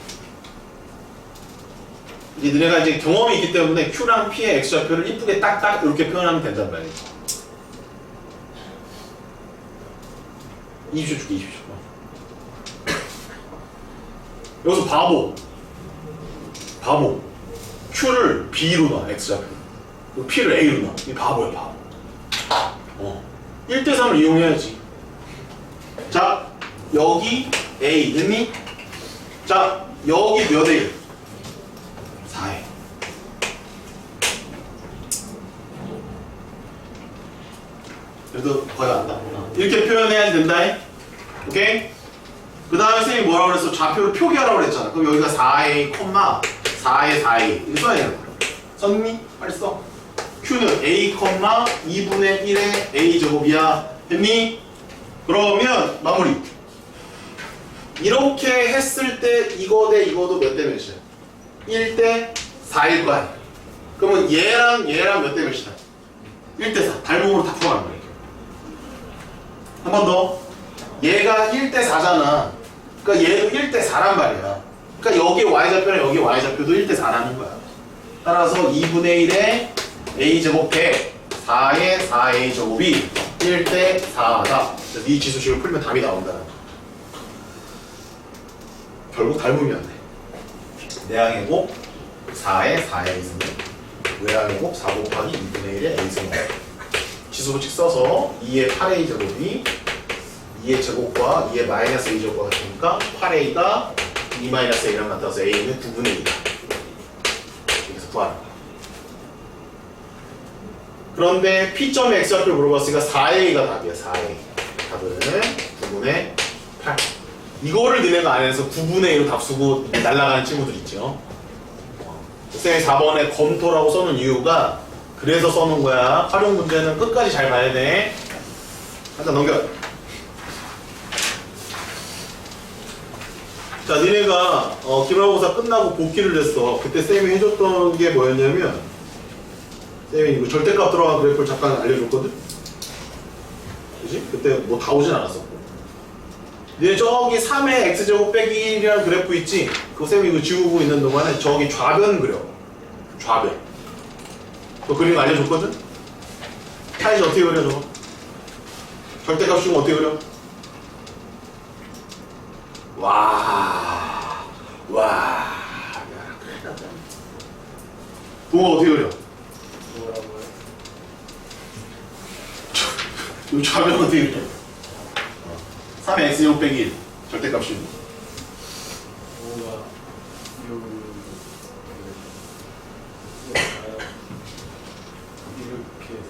이제 너네가 이제 경험이 있기 때문에 Q랑 P의 X좌표를 이쁘게 딱딱 이렇게 표현하면 된단 말이야. 20초 줄게, 20초. 여기서 바보. Q를 B로 놔, X좌표. 그리고 P를 A로 놔. 이 바보야, 바보. 1대3을 이용해야지. 자, 여기 A, 됐니? 자, 여기 몇 A? 4A. 그래도 거의 안다. 이렇게 표현해야 된다. 오케이? 그 다음에 선생님이 뭐라고 그랬어? 좌표를 표기하라고 그랬잖아. 그럼 여기가 4A, 4에 4A. 이거 써야 되는 거야. 썼니? 빨리 써. Q는 A, 2분의 1의 A 제곱이야. 됐니? 그러면 마무리. 이렇게 했을 때 이거 대 이거도 몇 대 몇이야? 1대 4일 거 아니야. 그러면 얘랑 몇 대 몇이다? 1대 4. 달봉으로 다 풀어가는 거야. 한 번 더. 얘가 1대 4잖아. 그러니까 얘도 1대 4란 말이야. 그러니까 여기 Y좌표랑 여기 Y좌표도 1대 4라는 거야. 따라서 2분의 1의 A제곱 대 4의 4A 제곱이 1대 4다. 네 지수식을 풀면 답이 나온다. 결국 닮으면 돼. 내항의 곱 4의 4A 승 외항의 곱 4 곱하기 2분의 1의 A 승 지수법칙 써서 2의 8A 제곱이 2의 제곱과 2의 마이너스 A 제곱과 같으니까 8A가 2 마이너스 A랑 같아서 A는 9분의 2다. 여기서 구하는 거야. 그런데 P점의 X좌표를 물어봤으니까 4A가 답이야. 4A. 답은 9분의 8. 이거를 니네가 안 해서 9분의 1로 답 쓰고 날아가는 친구들 있죠. 쌤이 4번에 검토라고 써놓은 이유가 그래서 써놓은 거야. 활용 문제는 끝까지 잘 봐야 돼. 일단 넘겨. 자, 니네가 기말고사 끝나고 복귀를 했어. 그때 쌤이 해줬던 게 뭐였냐면 쌤이 이거 절대값 들어간 그래프를 잠깐 알려줬거든? 그지? 그때 뭐 다 오진 않았었고. 니네 저기 3의 x제곱 빼기 1이라는 그래프 있지? 그거 쌤이 이거 지우고 있는 동안에 저기 좌변 그려. 좌변. 그 그림 알려줬거든? 사이즈 어떻게 그려 저거? 절대값 주면 어떻게 그려? 와. 동호 어떻게 그려? 뭐라고요? 이 좌변 어떻게 그려? 3의 x제곱 빼기 1 절대값 씌우는 거. 뭐가 이렇게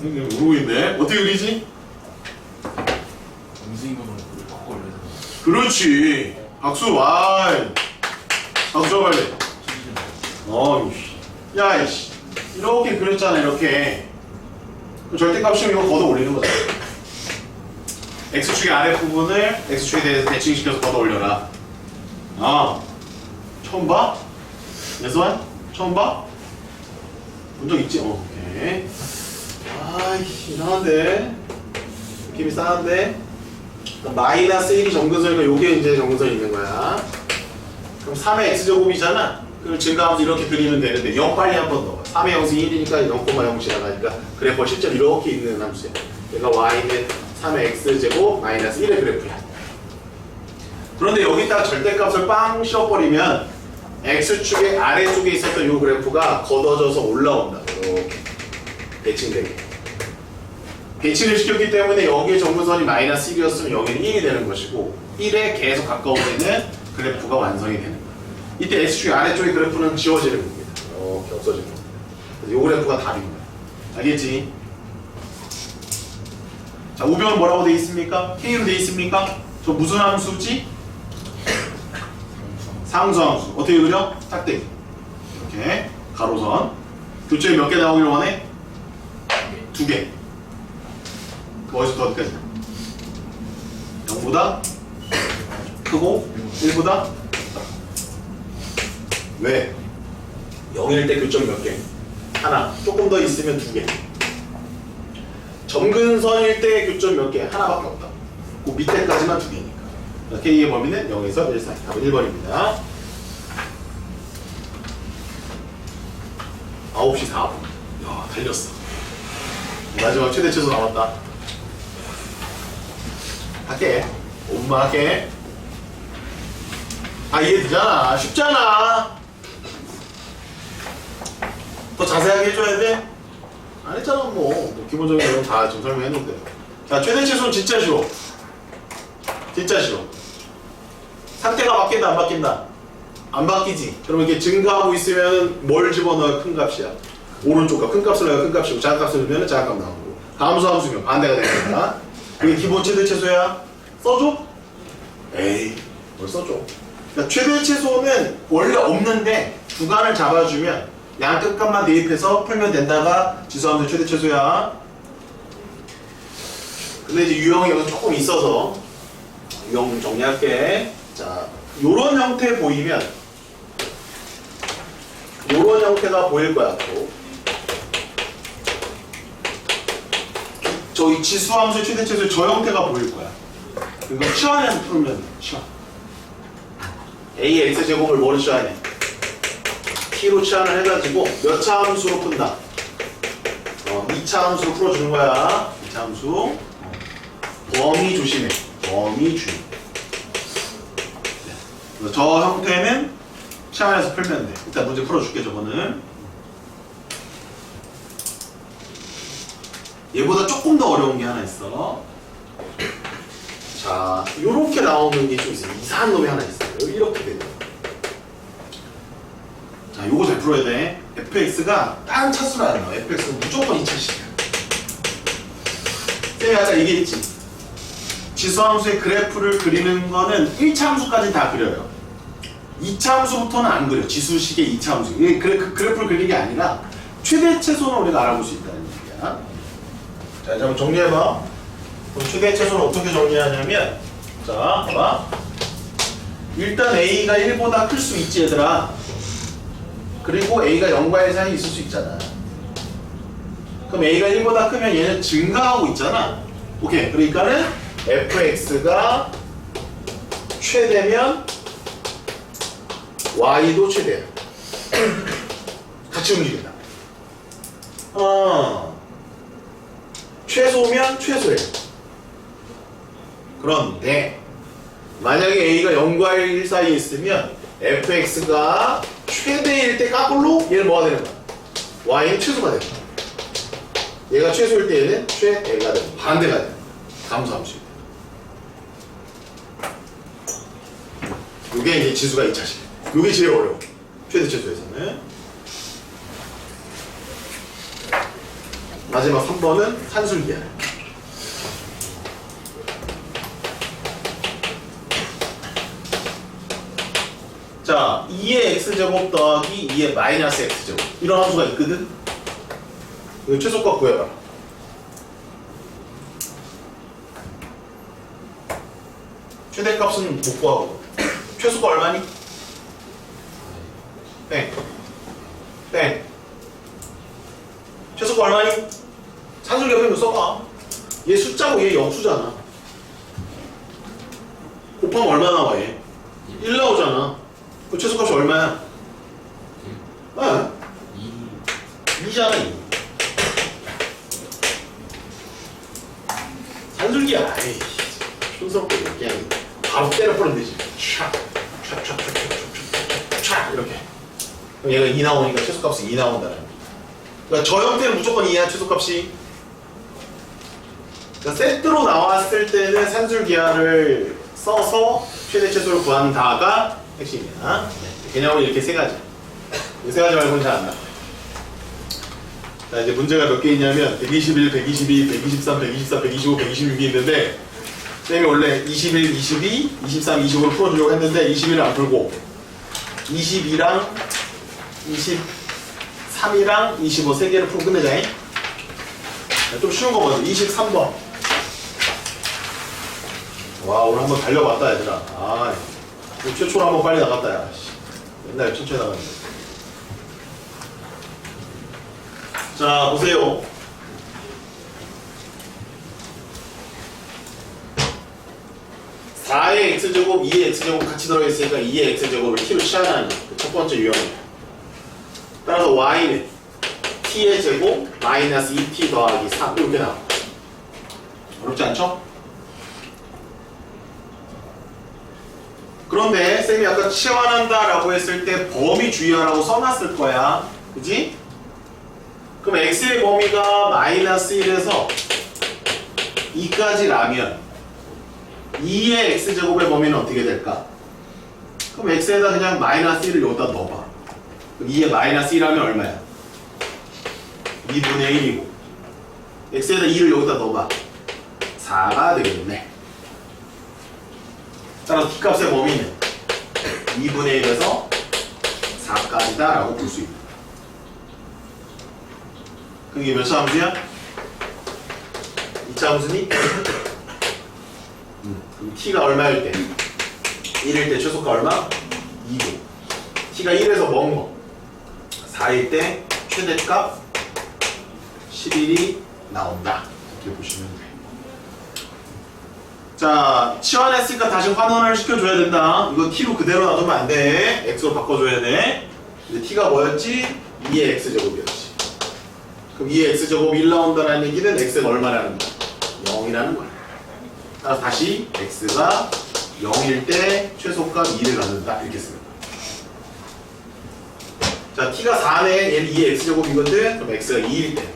생긴 모르고 있네. 어떻게 그리지? 음식으로 꺾어 올려서 그렇지. 박수. 와. 박수 쳐 빨리. 야 이씨. 이렇게 그렸잖아. 이렇게. 그 절대값이면 이거 걷어 올리는 거잖아. x축의 아랫부분을 x축에 대해서 대칭시켜서 걷어 올려라. 처음 봐? 예수환? 처음 봐? 본 적 있지? 오케이. 아이씨, 이상한데? 느낌이 싸한데? 마이너스 1이 정근선이니까 요게 이제 정근선이 있는 거야. 그럼 3의 x제곱이잖아? 그걸 증가하면서 이렇게 그리면 되는데 0 빨리 한 번 넣어. 3의 0이 1이니까 0,0 지나가니까 그래프가 실제로 이렇게 있는 함수야. 얘가 y는 3의 x제곱 마이너스 1의 그래프야. 그런데 여기다가 절대값을 빵 씌워버리면 x축의 아래쪽에 있었던 이 그래프가 걷어져서 올라온다. 이렇게 대칭되게. 대칭을 시켰기 때문에 여기에 정근선이 마이너스 1이었으면 여기는 1이 되는 것이고 1에 계속 가까워지는 그래프가 완성이 되는 거야. 이때 x축의 아래쪽의 그래프는 지워지는 겁니다. 이렇게 없어지는 겁니다. 그래서 이 그래프가 답인 거야. 알겠지? 자, 우변은 뭐라고 돼 있습니까? K로 돼 있습니까? 저 무슨 함수지? 상수함수. 어떻게 그려? 짝대기. 이렇게 가로선. 교점이 몇 개 나오기를 원해? 2개. 어디서부터 어디까지? 0보다 크고 1보다 작다. 왜? 0일 때 교점이 몇 개? 하나. 조금 더 있으면 2개. 점근선일 때 교점 몇 개? 하나밖에 없다. 그 밑에까지만 2개니까. K의 범위는 0에서 1 사이. 답은 1번입니다. 9시 4분. 야, 달렸어. 마지막 최대 최소 남았다. 할게. 엄마 할게. 아, 이해되잖아. 쉽잖아. 더 자세하게 해줘야 돼? 안 했잖아, 뭐 기본적인 내용 다 지금 설명했는데. 자, 최대 최소는 진짜 쉬워. 진짜 쉬워. 상태가 바뀐다, 안 바뀐다? 안 바뀌지. 그러면 이렇게 증가하고 있으면 뭘 집어넣어야 큰 값이야? 오른쪽 값, 큰 값을 넣어야 큰 값이고, 작은 값을 넣으면 작은 값 나오고. 함수 함수면 반대가 되니까. 그게 기본 최대 최소야. 써줘? 에이, 뭘 써줘? 그러니까 최대 최소는 원래 없는데 구간을 잡아주면 양 끝값만 대입해서 풀면 된다가 지수함수 최대 최소야. 근데 이제 유형이 여기 조금 있어서 유형 좀 정리할게. 자, 요런 형태 보이면 요런 형태가 보일 거야. 또 저희 지수함수 최대 최소 저 형태가 보일 거야. 이거 치환해서 풀면 치환. A의 X제곱을 뭐로 치환해? T로 치환을 해가지고 몇 차 함수로 푼다? 2차 함수로 풀어주는 거야. 2차 함수. 범위 조심해. 범위 주의. 저 형태는 치환해서 풀면 돼. 일단 문제 풀어줄게, 저거는. 얘보다 조금 더 어려운 게 하나 있어. 자, 요렇게 나오는 게 좀 있어요. 이상한 놈이 하나 있어요. 이렇게 돼요. 자, 요거 잘 풀어야 돼. fx가 다른 차수로 안 나와. fx는 무조건 2차식이야. 쌤이 아까 얘기했지. 지수함수의 그래프를 그리는 거는 1차 함수까지 다 그려요. 2차 함수부터는 안 그려. 지수식의 2차 함수. 이게 그래프를 그리는 게 아니라 최대 최소는 우리가 알아볼 수 있다는 얘기야. 자, 이제 한번 정리해봐. 그럼 최대 최소는 어떻게 정리하냐면, 자, 봐봐. 일단 A가 1보다 클 수 있지, 얘들아. 그리고 A가 0과 1 사이에 있을 수 있잖아. 그럼 A가 1보다 크면 얘는 증가하고 있잖아. 오케이. 그러니까는 fx가 최대면 y도 최대야. 같이 움직인다. 최소면 최소예요. 그런데 만약에 A가 0과 1 사이에 있으면 fx가 최대일 때 까불로 얘는 뭐가 되는 거야? y는 최소가 되는 거야. 얘가 최소일 때 얘는 최대가 되는 거야. 반대가 되는 거야. 감소함수. 요게 이제 지수가 2차식. 요게 제일 어려워. 최대 최소에서는. 마지막 3번은 산술기야. 자, 2의 x제곱 더하기 2의 마이너스 x제곱. 이런 함수가 있거든? 이거 최소값 구해봐. 최대값은 못 구하고. 최소가 얼마니? 땡. 땡. 최소가 얼마니? 산술 옆에 뭐 써봐. 얘 숫자고 얘 영수잖아. 곱하면 얼마 나와 얘? 1 나오잖아. 그 최소값이 얼마야? 네. 2잖아 2. 산술기야. 에이, 촌스럽게 그냥 바로 때려버리면 되지. 촥 이렇게. 그럼 얘가 2 나오니까 최소값이 2 나온다는. 그러니까 저 형태는 무조건 2야 최소값이. 그러니까 세트로 나왔을 때는 산술기하를 써서 최대 최소를 구한다가 핵심이야. 개념은 이렇게 세 가지. 이 세 가지 말고는 잘 안 나. 자, 이제 문제가 몇 개 있냐면 121, 122, 123, 124, 125, 126이 있는데 쌤이 원래 21, 22, 23, 25를 풀어주려고 했는데 21을 안 풀고 22랑 23이랑 25 세 개를 풀고 끝내자. 좀 쉬운 거 보자. 23번. 와, 오늘 한번 달려봤다 얘들아. 아, 최초로 한번 빨리 나갔다 야. 맨날 천천히 나갔는데. 자, 보세요. 4의 x제곱, 2의 x제곱 같이 들어있으니까 2의 x제곱을 t로 치환하는 첫 번째 유형이에요. 따라서 y는 t의 제곱 마이너스 2t 더하기 3 이렇게 나와. 어렵지 않죠? 그런데 쌤이 아까 치환한다 라고 했을 때 범위 주의하라고 써놨을 거야. 그지? 그럼 x의 범위가 마이너스 1에서 2까지라면 2의 x제곱의 범위는 어떻게 될까? 그럼 x에다 그냥 마이너스 1을 여기다 넣어봐. 그럼 2의 마이너스 1하면 얼마야? 2분의 1이고 x에다 2를 여기다 넣어봐. 4가 되겠네. 따라서 t값의 범위는 2분의 1에서 4까지다 라고 볼 수 있다. 그럼 이게 몇 차 함수야? 2차 함수니? 그럼 t가 얼마일 때? 1일 때 최소가 얼마? 2고 t가 1에서 먼 거 4일 때 최대값 11이 나온다. 이렇게 보시면 돼요. 자, 치환했으니까 다시 환원을 시켜줘야 된다. 이거 t로 그대로 놔두면 안 돼. x로 바꿔줘야 돼. 근데 t가 뭐였지? 2의 x제곱이었지. 그럼 2의 x제곱 1 나온다는 얘기는 x가 얼마라는 거야? 0이라는 거야. 따라서 다시 x가 0일 때 최소값 2를 갖는다. 이렇게 쓰는 거야. 자, t가 4네. 얘는 2의 x제곱이거든. 그럼 x가 2일 때.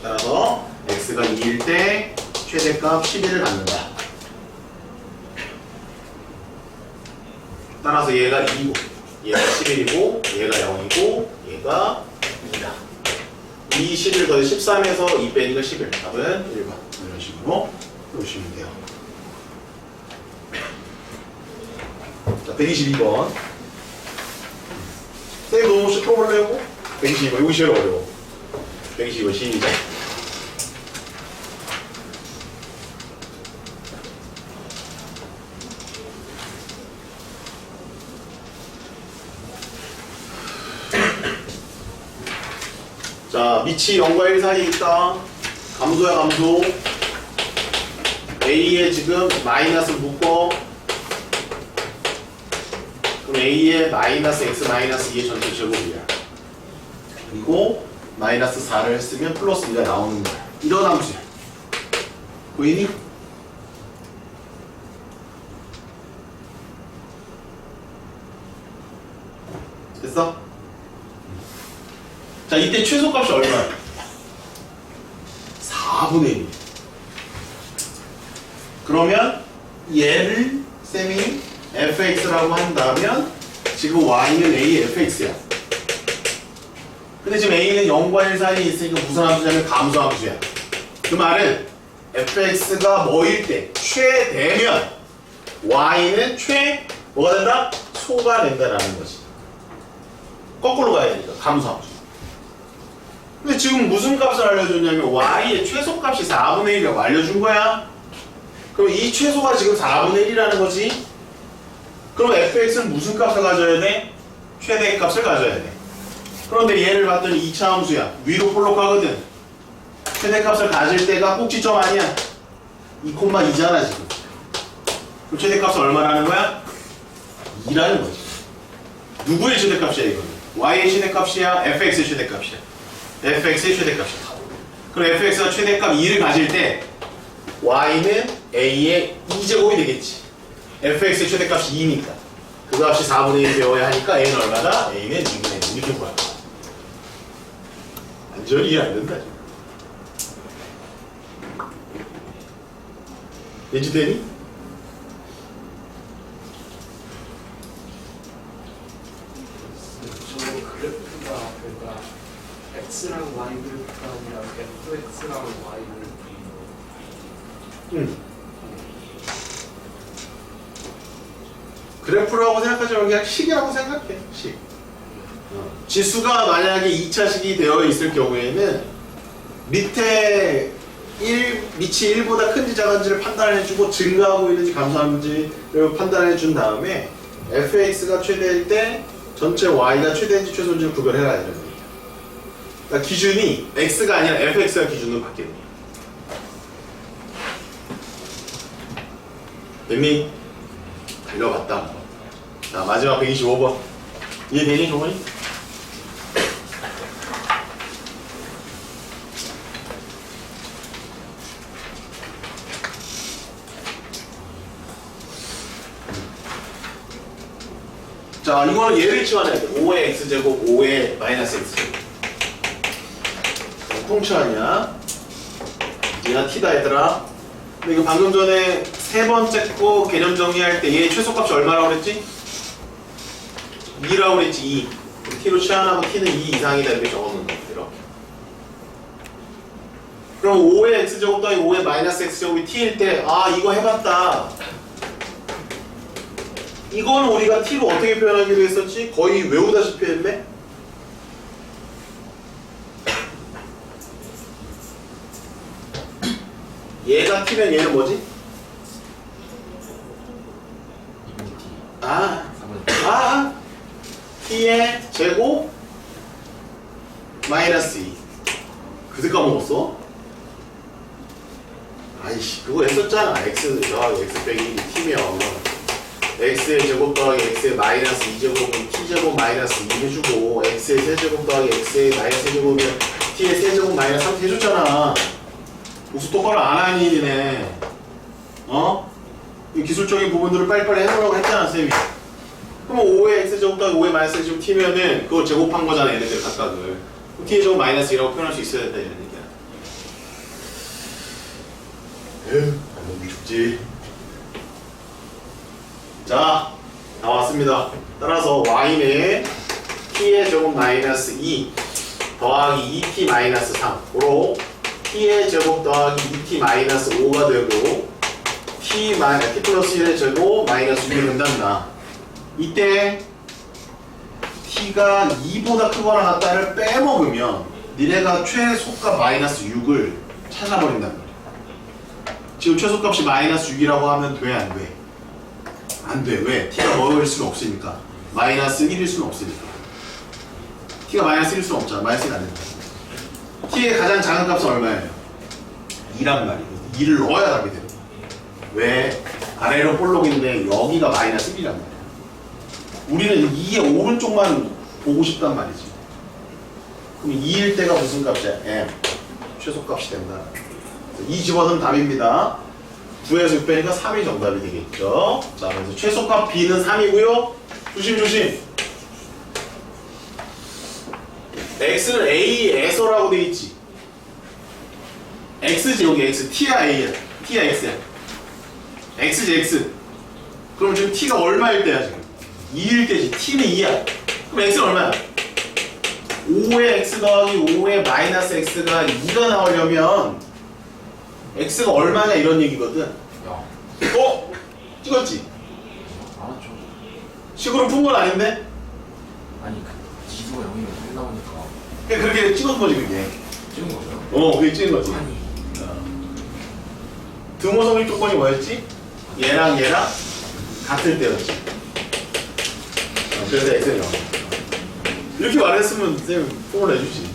따라서 x가 2일 때 최대값 11을 갖는다. 따라서 얘가 2고 얘가 11이고 얘가 0이고 얘가 2다. 2, 11 더해 13에서 2 빼니까 11. 답은 1번. 이런 식으로 보시면 돼요. 자, 122번. 쌤이 너무 쉽게 풀어보려고? 122번. 이거 제일 어려워. 122번 시작. 자, 밑이 0과 1 사이에 있다. 감소야 감소. A에 지금 마이너스 묶어. 그럼 A에 마이너스 X 마이너스 2의 전체 제곱이야. 그리고 마이너스 4를 했으면 플러스 2가 나오는 거야. 이런 함수야. 보이니? 됐어? 자, 이때 최소값이 얼마야? 4분의 1. 그러면 얘를 쌤이 fx라고 한다면 지금 y는 a fx야. 근데 지금 a는 0과 1 사이에 있으니까 무슨 함수냐면 감소함수야. 그 말은 fx가 뭐일 때 최대면 y는 뭐가 된다? 소가 된다라는 거지. 거꾸로 가야 되니까 감소함수. 근데 지금 무슨 값을 알려줬냐면 y의 최소값이 4분의 1이라고 알려준 거야. 그럼 이 최소가 지금 4분의 1이라는 거지. 그럼 fx는 무슨 값을 가져야 돼? 최대의 값을 가져야 돼. 그런데 얘를 봤더니 2차 함수야. 위로 볼록하거든. 최대값을 가질 때가 꼭지점 아니야. 2,2잖아 지금. 그럼 최대값은 얼마라는 거야? 2라는 거지. 누구의 최대값이야 이거는? y의 최대값이야? fx의 최대값이야? fx의 최대값이야. 그럼 fx가 최대값 2를 가질 때 y는 a의 2제곱이 되겠지. fx의 최대값이 2니까 그 값이 4분의 1 되어야 하니까 a는 얼마다? a는 2분의 1 이렇게 구할 거야. 완전히 이해 안 된다. 왠지 되니? 저 그래프가 그러니까 x랑 y 그래프가 아니라 fx랑 y 그래프. 응. 그래프라고 생각하지 말고 그냥 식이라고 생각해. 식. 지수가 만약에 2차식이 되어 있을 경우에는 밑에 밑이 1보다 큰지 작은지를 판단해주고 증가하고 있는지 감소하는지를 판단해준 다음에 fx가 최대일 때 전체 y가 최대인지 최소인지를 구별해라 이런 얘기야. 그러니까 기준이 x가 아니라 fx가 기준으로 바뀌는 거야. 됐니? 달려갔다. 자, 마지막 125번. 이해되니, 종원이? 자, 이거는 얘를 치환해야 돼. 5의 x제곱, 5의 마이너스 x제곱. 통치환이야. 얘가 t다, 얘들아. 근데 이거 방금 전에 세 번째 거 개념 정리할 때 얘 최소값이 얼마라고 그랬지? 2라고 그랬지, 2. t로 치환하고 t는 2 이상이다 이렇게 적어놓는 거. 이렇게. 그럼 5의 x제곱 더하기 5의 마이너스 x제곱이 t일 때, 아, 이거 해봤다. 이거는 우리가 t로 어떻게 표현하기로 했었지? 거의 외우다시피 했네? 얘가 t면 얘는 뭐지? 2분의 T 아, 3분의 t의 제곱 마이너스 2. 그새 까먹었어? 아이씨, 그거 했었잖아. x 더하기 x 빼기 1이 t면 x의 제곱 더하기 x의 마이너스 2제곱은 t제곱 마이너스 2 해주고 x의 세제곱 더하기 x의 마이너스 세제곱이면 t의 세제곱 마이너스 3 해줬잖아. 무슨 똑바로 안 하는 일이네. 어? 이 기술적인 부분들을 빨리빨리 해보라고 했잖아, 쌤이. 그럼 5의 x제곱 더하기 5의 마이너스 x제곱 t면은 그걸 제곱한 거잖아, 얘네들 각각을. t의 제곱 마이너스 2라고 표현할 수 있어야 된다, 이런 얘기야. 에휴, 너무 죽지. 자, 나왔습니다. 따라서 y는 t의 제곱 마이너스 2 더하기 2t 마이너스 3으로 t의 제곱 더하기 2t 마이너스 5가 되고 t 플러스 1의 제곱 마이너스 6이 된단다. 이때 t가 2보다 크거나 같다를 빼먹으면 니네가 최소값 마이너스 6을 찾아버린단 말이야. 지금 최소값이 마이너스 6이라고 하면 돼, 안 돼? 안 돼. 왜? t가 뭐일 수는 없으니까. 마이너스 1일 수는 없으니까. t가 마이너스 1일 수는 없잖아. 마이너스 1이 안 된다. t의 가장 작은 값은 얼마예요? 2란 말이에요. 2를 넣어야 답이 돼요. 왜? 아래로 볼록인데 여기가 마이너스 1이란 말이야. 우리는 2의 오른쪽만 보고 싶단 말이지. 그럼 2일 때가 무슨 값이야? m. 최소값이 된다. 2 집어넣으면 답입니다. 9에서 6 빼니까 3이 정답이 되겠죠. 자, 그래서 최소값 b는 3이고요. 조심. x는 a에서라고 돼 있지. x지 여기 x. t야 a야. t야 x야. x지 x. 그럼 지금 t가 얼마일 때야 지금? 2일 때지. t는 2야. 그럼 x는 얼마야? 5의 x 더하기 5의 마이너스 x가 2가 나오려면 x가 얼마냐 이런 얘기거든. 야 어? 찍었지? 알았죠. 식으로 푼 건 아닌데? 아니 그 지수가 0이면 1 나오니까 그냥 그렇게 찍은 거지 그게. 찍은 거죠? 그게 찍은 거지. 아니 등호성립 조건이 뭐였지? 얘랑 같을 때였지. 그래서 x는 0. 이렇게 말했으면 쌤 폼을 내주지.